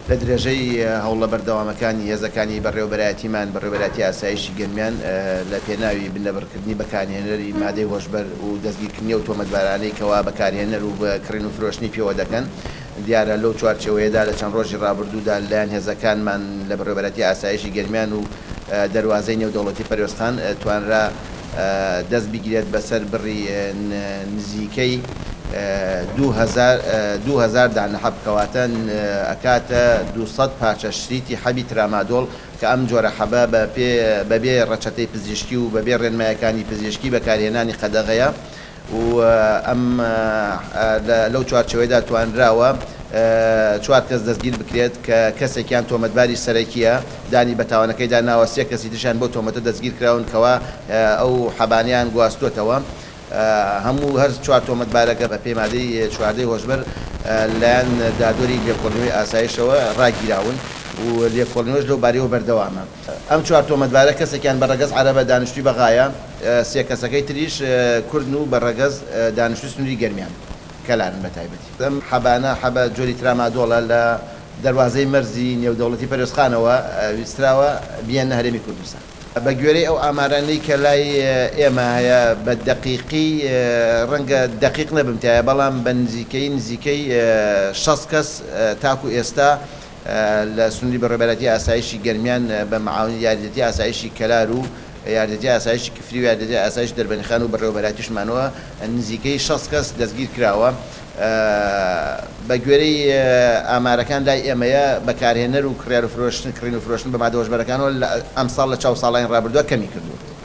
لە درێژەی هەوڵە بەردەوامەکانی هێزەکانی بەڕێوەبەرایەتیمان بەڕێوەبەرایەتی ئاسایشی گەرمیان لە پێناوی بنەبڕکردنی بەکارهێنەری مادەی هۆشبەر و دەستگیرکردنی و تۆمەتبارانەی کەوا بەکارهێنەر و بە کڕین و فرۆشتنی پێوە دەکەن دیارە لەو چوارچێوەیەدا لە چەند ڕۆژی ڕابردوودا لەلایەن هێزەکانمان لە بەڕێوەبەرایەتی ئاسایشی گەرمیان و دەواازەی نێودەوڵەتی پەروەستان توانرا دەست بگرێت بەسەر بڕی نزیکەی 2000 دانە حەب کەواتە ئەکاتە 200 پارچە شریتی حەبی ترامادۆڵ کە ئەم جۆرە حەبە بەبێ ڕەچەتەی پزیشکی و بەبێ ڕێنمایەکانی پزیشکی بەکارهێنانی قەدەغەیە و ئەم لەو چوارچەوەیدا توانراوە 4 کەس دەستگیر بکرێت کە کەسێکیان تۆمەتباری سەرەکیە دانی بەتاوانەکەی داناوە 3 کەسی ترشان بۆ تۆمەتە دەستگیر کراون کەوا ئەو حەبانیان گواستوتەوە هەموو هەر 4 تۆمەتبارەکە بە پێی مادەی چواردەی هۆشبەر لایەن دادوەری لێکۆڵینەوەی ئاسایشەوە ڕاگیراون و لێکۆڵینەوەش لەو بارەیەوە بەردەوامە ئەم 4 تۆمەتبارە کەسێکیان بەڕەگەز عەرەبە دانیشتووی بەغایە 3 کەسەکەی تریش کورد و بەڕەگەز دانیشتووی سنووری گەرمیان کەلارن بە تایبەتی ئەم حەبانە حەبە جۆری ترامادۆڵە لە دەواازەی مەرزی نێودەوڵەتی پەروەستخانەوە ویستراوە بیان هەرێمی کوردستان بە گوێرەی ئەو ئامارانەی کە لای ئێمە هەیە بە دەقیقی ڕەنگە دەقیق نەبمتایە بەڵام بە نزیکەی 60 کەس تاکو ئێستا لە سنووری بەڕێوەبەرایەتی ئاسایشی گەرمیان بە معاونی یاریدەتی ئاسایشی کەلار و یاریدەتی ئاسایشی کفری و یاریدەتی ئاسایشی دەربەنیخان و بەڕێوەبەرایەتیشمانەوە نزیکەی 60 کەس دەستگیر کراوە بە گوێرەی ئامارەکان لای ئێمەیە بەکارهێنەر و کڕین و فرۆشتن بە مادە هۆشبەرەکانەوە ئەمساڵ لە چاو ساڵان ڕابردووە کەمی کردووە.